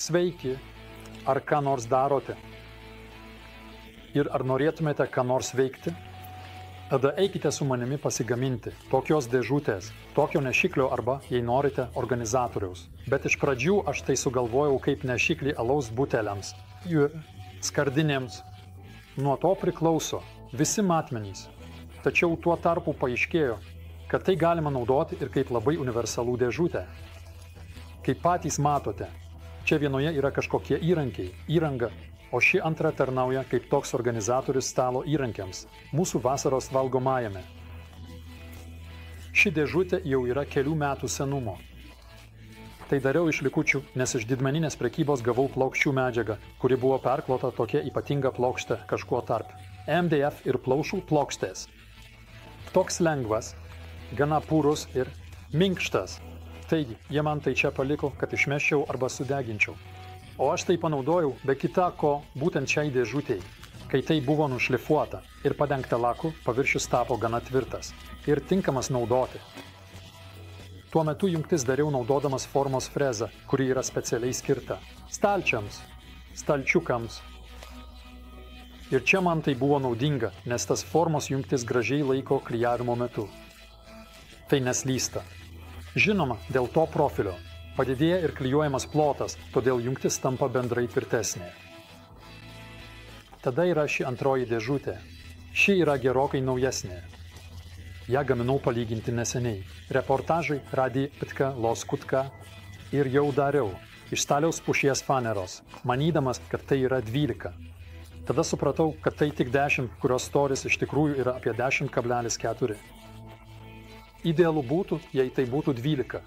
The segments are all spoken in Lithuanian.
Sveiki, ar ką nors darote? Ir ar norėtumėte ką nors veikti? Tada eikite su manimi pasigaminti tokios dėžutės, tokio nešiklio arba, jei norite, organizatoriaus. Bet iš pradžių aš tai sugalvojau kaip nešiklį alaus buteliams ir skardinėms. Nuo to priklauso visi matmenys. Tačiau tuo tarpu paaiškėjo, kad tai galima naudoti ir kaip labai universalų dėžutę. Kaip patys matote, čia vienoje yra kažkokie įrankiai, įranga, o ši antra tarnauja kaip toks organizatorius stalo įrankiams, mūsų vasaros valgomajame. Ši dėžutė jau yra kelių metų senumo. Tai dariau iš likučių, nes iš didmeninės prekybos gavau plokščių medžiagą, kuri buvo perklota tokia ypatinga plokštė kažkuo tarp MDF ir plaušų plokštės. Toks lengvas, gana purus ir minkštas. Taigi, jie man tai čia paliko, kad išmesčiau arba sudeginčiau. O aš tai panaudojau be kita ko būtent šiai dėžutei. Kai tai buvo nušlifuota ir padengta laku, paviršius tapo gana tvirtas ir tinkamas naudoti. Tuo metu jungtis dariau naudodamas formos frezą, kuri yra specialiai skirta stalčiams, stalčiukams. Ir čia man tai buvo naudinga, nes tas formos jungtis gražiai laiko klijavimo metu. Tai neslysta. Žinoma, dėl to profilio padidėja ir klijuojamas plotas, todėl jungtis tampa bendrai tvirtesnė. Tada yra ši antroji dėžutė. Ši yra gerokai naujesnė. Ja gaminau palyginti neseniai. Reportažai Radi Pitka Loskutka ir jau dariau iš staliaus pušies faneros, manydamas, kad tai yra 12. Tada supratau, kad tai tik 10, kurios storis iš tikrųjų yra apie 10,4. Idealu būtų, jei tai būtų 12.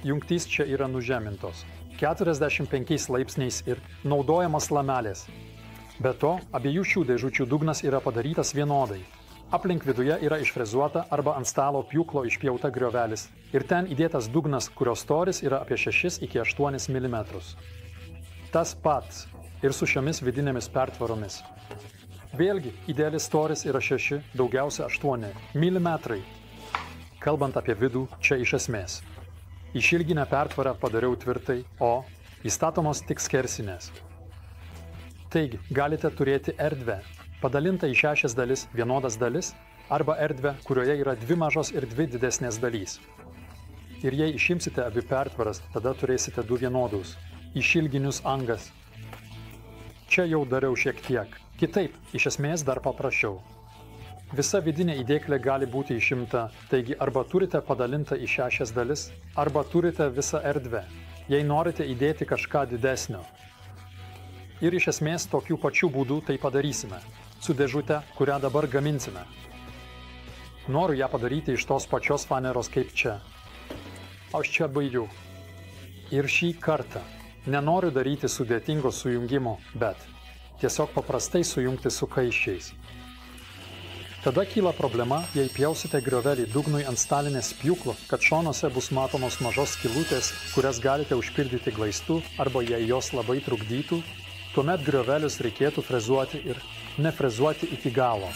Jungtys čia yra nužemintos 45 laipsniais ir naudojamos lamelės. Be to, abiejų šių dėžučių dugnas yra padarytas vienodai. Aplink viduje yra išfrezuota arba ant stalo pjūklo išpjauta griovelis ir ten įdėtas dugnas, kurio storis yra apie 6 iki 8 mm. Tas pats ir su šiomis vidinėmis pertvaromis. Vėlgi, idealis storis yra 6, daugiausia 8 mm. Kalbant apie vidų, čia iš esmės. Išilginę pertvarą padariau tvirtai, o įstatomos tik skersinės. Taigi, galite turėti erdvę, padalintą į 6 dalis, vienodas dalis, arba erdvę, kurioje yra 2 mažos ir 2 didesnės dalys. Ir jei išimsite abi pertvaras, tada turėsite 2 vienodus, išilginius angas. Čia jau dariau šiek tiek. Kitaip, iš esmės dar paprasčiau. Visa vidinė įdėklė gali būti išimta, taigi arba turite padalintą į 6 dalis, arba turite visą erdvę, jei norite įdėti kažką didesnio. Ir iš esmės tokių pačių būdų tai padarysime, su dėžute, kurią dabar gaminsime. Noriu ją padaryti iš tos pačios faneros kaip čia. Aš čia baigiu. Ir šį kartą nenoriu daryti sudėtingo sujungimo, bet tiesiog paprastai sujungti su kaiščiais. Tada kyla problema, jei pjausite griovelį dugnui ant stalinės pjūklo, kad šonuose bus matomos mažos skylutės, kurias galite užpildyti glaistu, arba jei jos labai trukdytų, tuomet griovelius reikėtų frezuoti ir nefrezuoti iki galo.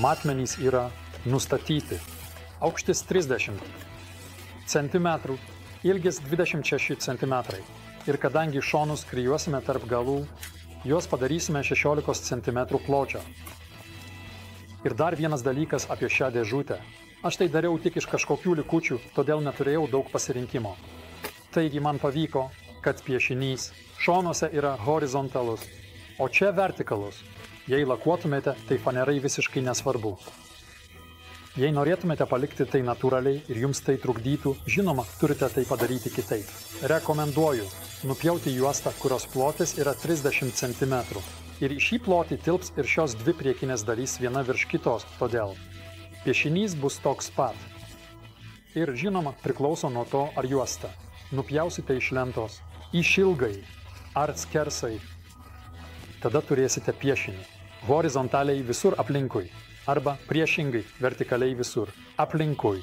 Matmenys yra nustatyti. Aukštis 30 cm, ilgis 26 cm. Ir kadangi šonus kryjuosime tarp galų, juos padarysime 16 cm pločio. Ir dar vienas dalykas apie šią dėžutę. Aš tai dariau tik iš kažkokių likučių, todėl neturėjau daug pasirinkimo. Taigi man pavyko, kad piešinys šonuose yra horizontalus, o čia vertikalus. Jei lakuotumėte, tai fanerai visiškai nesvarbu. Jei norėtumėte palikti tai natūraliai ir jums tai trukdytų, žinoma, turite tai padaryti kitaip. Rekomenduoju nupjauti juostą, kurios plotis yra 30 cm. Ir į šį plotį tilps ir šios 2 priekinės dalys viena virš kitos, todėl piešinys bus toks pat. Ir žinoma, priklauso nuo to, ar juostą nupjausite iš lentos, išilgai ar skersai. Tada turėsite piešinį horizontaliai visur aplinkui, arba priešingai vertikaliai visur aplinkui.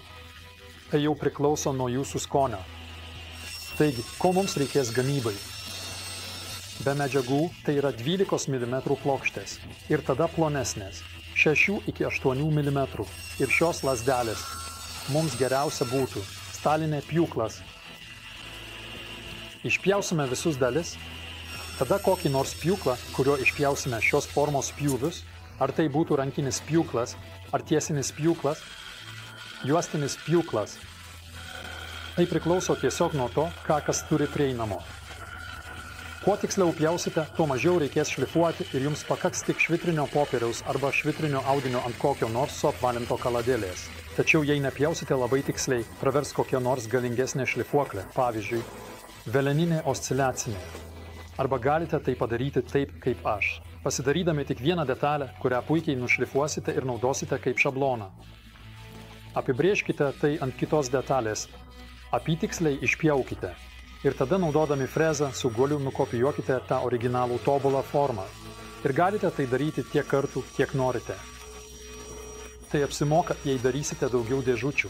Tai jau priklauso nuo jūsų skonio. Taigi, ko mums reikės gamybai? Be medžiagų tai yra 12 mm plokštės ir tada plonesnės, 6 iki 8 mm. Ir šios lazdelės mums geriausia būtų stalinė pjūklas. Išpjausime visus dalis, tada kokį nors pjūklą, kurio išpjausime šios formos pjūvius, ar tai būtų rankinis pjūklas, ar tiesinis pjūklas, juostinis pjūklas. Tai priklauso tiesiog nuo to, ką kas turi prieinamo. Kuo tiksliau pjausite, tuo mažiau reikės šlifuoti ir jums pakaks tik švitrinio popieriaus arba švitrinio audinio ant kokio nors suapvalinto kaladėlės. Tačiau jei nepjausite labai tiksliai, pravers kokia nors galingesnė šlifuoklė, pavyzdžiui, veleninė osciliacinė. Arba galite tai padaryti taip, kaip aš, pasidarydami tik vieną detalę, kurią puikiai nušlifuosite ir naudosite kaip šabloną. Apibrėžkite tai ant kitos detalės, apytiksliai išpjaukite. Ir tada naudodami frezą su guoliu nukopijuokite tą originalų tobulą formą. Ir galite tai daryti tiek kartų, kiek norite. Tai apsimoka, jei darysite daugiau dėžučių.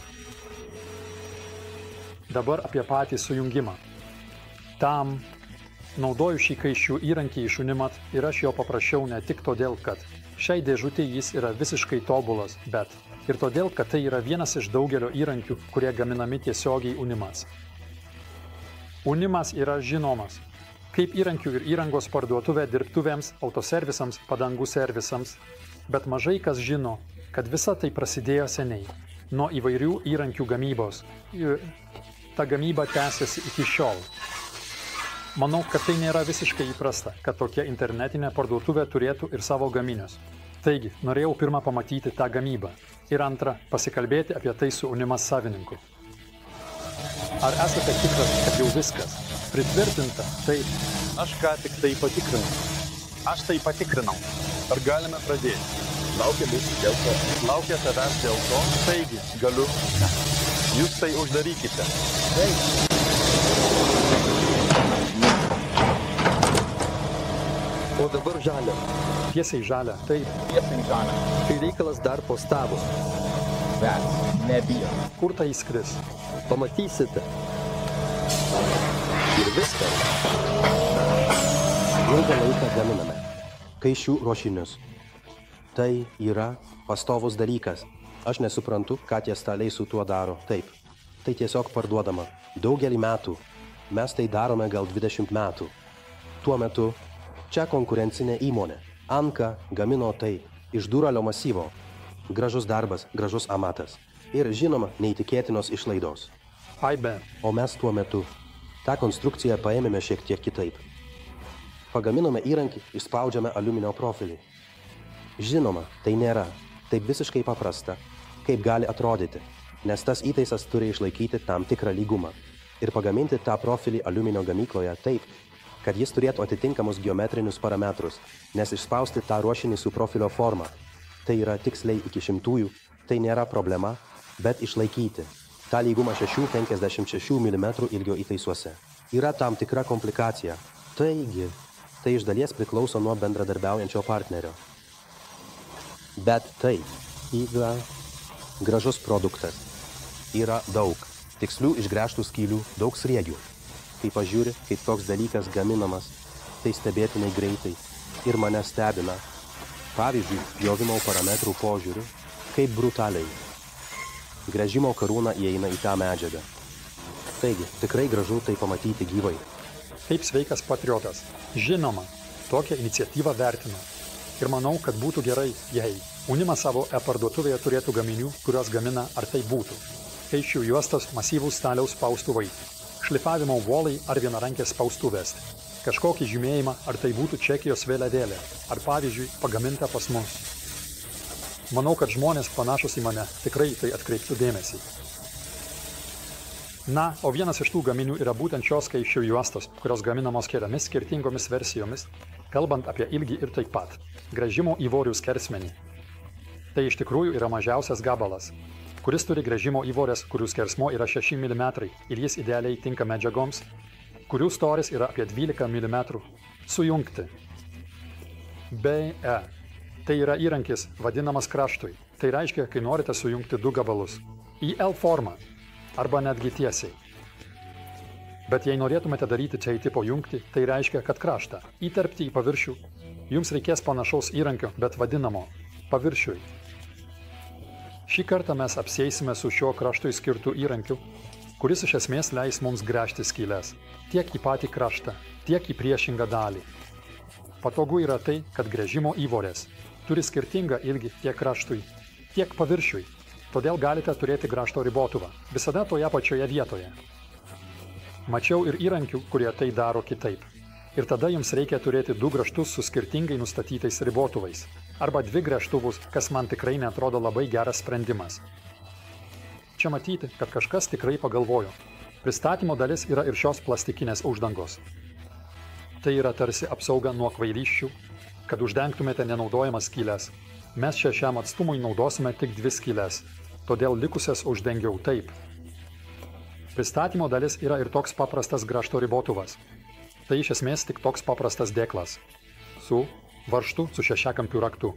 Dabar apie patį sujungimą. Tam naudoju šį kaiščių įrankį iš Unimat ir aš jo paprašiau ne tik todėl, kad šiai dėžutei jis yra visiškai tobulas, bet ir todėl, kad tai yra vienas iš daugelio įrankių, kurie gaminami tiesiogiai Unimas. Unimas yra žinomas kaip įrankių ir įrangos parduotuvė dirbtuvėms, autoservisams, padangų servisams, bet mažai kas žino, kad visa tai prasidėjo seniai, nuo įvairių įrankių gamybos. Ta gamyba tęsiasi iki šiol. Manau, kad tai nėra visiškai įprasta, kad tokia internetinė parduotuvė turėtų ir savo gaminius. Taigi, norėjau pirmą pamatyti tą gamybą ir antrą, pasikalbėti apie tai su Unimas savininku. Ar esate tikras, kad jau viskas? Pritvirtinta? Taip. Aš ką tik tai patikrinau. Aš tai patikrinau. Ar galime pradėti? Laukia mūsų dėl to. Laukia tavęs dėl to? Taigi, galiu. Jūs tai uždarykite. Taip. O dabar žalia. Tiesiai žalia, taip. Tiesiai žalia. Tai reikalas dar po stavo. Bet nebijo. Kur tai įskris? Pamatysite. Ir viskas. Ilgą laiką gaminame kaiščių ruošinius. Tai yra pastovus dalykas. Aš nesuprantu, ką tie staliai su tuo daro. Taip, tai tiesiog parduodama. Daugelį metų. Mes tai darome gal 20 metų. Tuo metu čia konkurencinė įmonė. Anka gamino tai iš duralio masyvo. Gražus darbas, gražus amatas. Ir žinoma, neįtikėtinos išlaidos. Aibe. O mes tuo metu tą konstrukciją paėmėme šiek tiek kitaip. Pagaminome įrankį, išspaudžiame aliuminio profilį. Žinoma, tai nėra taip visiškai paprasta, kaip gali atrodyti, nes tas įtaisas turi išlaikyti tam tikrą lygumą ir pagaminti tą profilį aliuminio gamykloje taip, kad jis turėtų atitinkamus geometrinius parametrus, nes išspausti tą ruošinį su profilio forma, tai yra tiksliai iki šimtųjų, tai nėra problema, bet išlaikyti tą lygumą 6,56 mm ilgio įtaisuose. Yra tam tikra komplikacija. Taigi, tai iš dalies priklauso nuo bendradarbiaujančio partnerio. Bet tai yra gražus produktas. Yra daug tikslių išgręžtų skylių, daug sriegių. Kai pažiūri, kaip toks dalykas gaminamas, tai stebėtinai greitai ir mane stebina. Pavyzdžiui, pjovimo parametrų požiūriu, kaip brutaliai. Gręžimo karūna įeina į tą medžiagą. Taigi, tikrai gražu tai pamatyti gyvai. Kaip sveikas patriotas. Žinoma, tokią iniciatyvą vertinu. Ir manau, kad būtų gerai, jei Unimas savo e-parduotuvėje turėtų gaminių, kurios gamina ar tai būtų. Kaiščių juostos, masyvūs staliaus spaustuvai, šlifavimo volai ar vienarankės spaustuvės. Kažkokį žymėjimą, ar tai būtų Čekijos vėliavėlė, ar pavyzdžiui, pagaminta pas mus. Manau, kad žmonės panašus į mane tikrai tai atkreiptų dėmesį. Na, o vienas iš tų gaminių yra būtent šios kaiščių juostos, kurios gaminamos keliomis skirtingomis versijomis, kalbant apie ilgį ir taip pat gręžimo įvorių skersmenį. Tai iš tikrųjų yra mažiausias gabalas, kuris turi gręžimo įvorės, kurių skersmuo yra 6 mm ir jis idealiai tinka medžiagoms, kurių storis yra apie 12 mm, sujungti. Beje, tai yra įrankis vadinamas kraštui. Tai reiškia, kai norite sujungti du gabalus į L formą arba netgi tiesiai. Bet jei norėtumėte daryti čia tipo jungtį, tai reiškia, kad kraštą įterpti į paviršių jums reikės panašaus įrankio, bet vadinamo paviršiui. Šį kartą mes apsieisime su šiuo kraštui skirtų įrankiu kuris iš esmės leis mums gręžti skyles, tiek į patį kraštą, tiek į priešingą dalį. Patogu yra tai, kad gręžimo įvorės turi skirtingą ilgį tiek kraštui, tiek paviršiui, todėl galite turėti grąžto ribotuvą, visada toje pačioje vietoje. Mačiau ir įrankių, kurie tai daro kitaip. Ir tada jums reikia turėti 2 grąžtus su skirtingai nustatytais ribotuvais, arba 2 gręžtuvus, kas man tikrai netrodo labai geras sprendimas. Čia matyti, kad kažkas tikrai pagalvojo. Pristatymo dalis yra ir šios plastikinės uždangos. Tai yra tarsi apsauga nuo kvailysčių, kad uždengtumėte nenaudojamas skyles. Mes čia šiam atstumui naudosime tik 2 skyles, todėl likusias uždengiau taip. Pristatymo dalis yra ir toks paprastas grąžto ribotuvas. Tai iš esmės tik toks paprastas dėklas su varžtu su 6-kampiu raktu.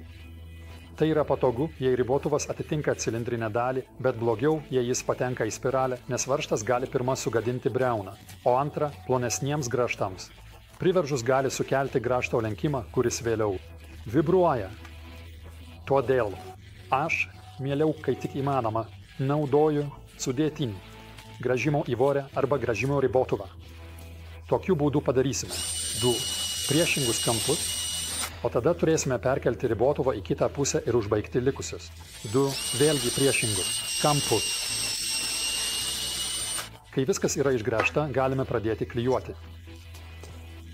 Tai yra patogu, jei ribotuvas atitinka cilindrinę dalį, bet blogiau, jei jis patenka į spiralę, nes varžtas gali pirma sugadinti briauną, o antra plonesniems grąžtams. Priveržus gali sukelti grąžto lenkimą, kuris vėliau vibruoja. Todėl aš, mieliau, kai tik įmanoma, naudoju sudėtinį grąžimo įvorę arba grąžimo ribotuvą. Tokiu būdu padarysime 2 priešingus kampus, o tada turėsime perkelti ribotuvą į kitą pusę ir užbaigti likusius 2 vėlgi priešingus kampus. Kai viskas yra išgręžta, galime pradėti klijuoti.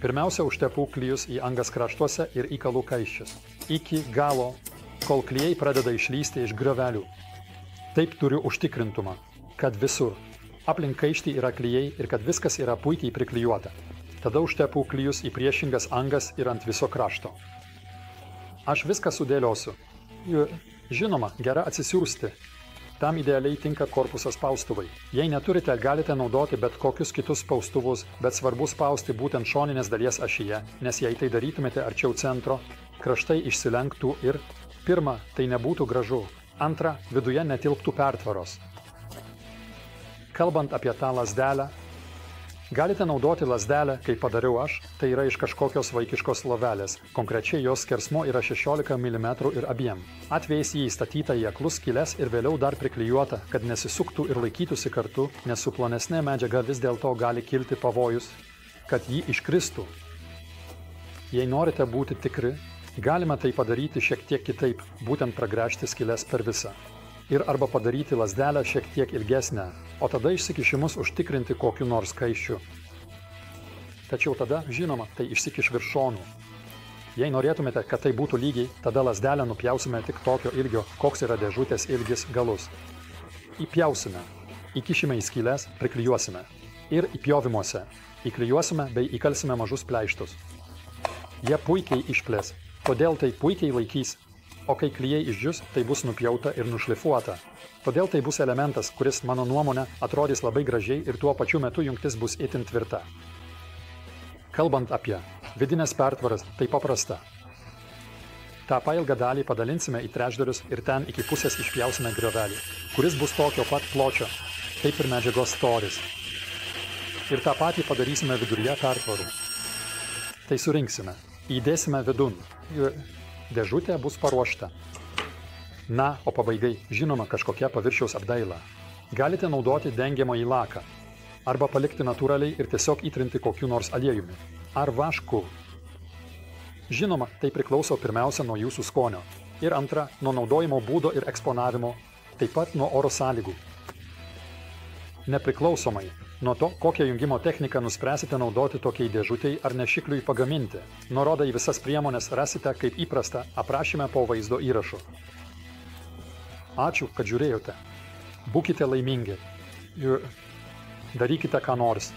Pirmiausia, užtepu klijus į angas kraštuose ir įkalu kaiščius. Iki galo, kol klijai pradeda išlysti iš griovelių. Taip turiu užtikrintumą, kad visur aplink kaištį yra klijai ir kad viskas yra puikiai priklijuota. Tada užtepu klijus į priešingas angas ir ant viso krašto. Aš viską sudėliosiu. Žinoma, gera atsisiųsti. Tam idealiai tinka korpusas spaustuvai. Jei neturite, galite naudoti bet kokius kitus spaustuvus, bet svarbu spausti būtent šoninės dalies ašyje, nes jei tai darytumėte arčiau centro, kraštai išsilenktų ir pirma, tai nebūtų gražu. Antra, viduje netilptų pertvaros. Kalbant apie tą lazdelę, galite naudoti lazdelę, kaip padariau aš, tai yra iš kažkokios vaikiškos lovelės. Konkrečiai jos skersmuo yra 16 mm ir abiem. Atvejais jį įstatyta į aklus skyles ir vėliau dar priklijuota, kad nesisuktų ir laikytųsi kartu, nes su plonesnė medžiaga vis dėlto gali kilti pavojus, kad jį iškristų. Jei norite būti tikri, galima tai padaryti šiek tiek kitaip, būtent pragręžti skyles per visą. Ir arba padaryti lazdelę šiek tiek ilgesnę, o tada išsikišimus užtikrinti kokiu nors kaiščiu. Tačiau tada, žinoma, tai išsikiš virš šonų. Jei norėtumėte, kad tai būtų lygiai, tada lazdelę nupjausime tik tokio ilgio, koks yra dėžutės ilgis galus. Įpjausime, įkišime į skyles, priklijuosime. Ir įpjovimuose įklijuosime bei įkalsime mažus pleištus. Jie puikiai išplės, todėl tai puikiai laikys. O kai klijai išdžius, tai bus nupjauta ir nušlifuota. Todėl tai bus elementas, kuris, mano nuomone, atrodys labai gražiai ir tuo pačiu metu jungtis bus itin tvirta. Kalbant apie vidinės pertvaras, tai paprasta. tą pailgą dalį padalinsime į trečdalius ir ten iki pusės išpjausime griovelį, kuris bus tokio pat pločio, kaip ir medžiagos storis. Ir tą patį padarysime viduryje pertvarų. Tai surinksime, įdėsime vidun ir dėžutė bus paruošta. Na, o pabaigai, žinoma, kažkokia paviršiaus apdaila. Galite naudoti dengiamąjį laką, arba palikti natūraliai ir tiesiog įtrinti kokiu nors aliejumi, ar vašku. Žinoma, tai priklauso pirmiausia nuo jūsų skonio. Ir antra, nuo naudojimo būdo ir eksponavimo, taip pat nuo oro sąlygų. Nepriklausomai nuo to, kokią jungimo techniką nuspręsite naudoti tokiai dėžutei ar nešikliui pagaminti, nuorodą į visas priemonės rasite kaip įprasta aprašyme po vaizdo įrašu. Ačiū, kad žiūrėjote. Būkite laimingi ir darykite ką nors.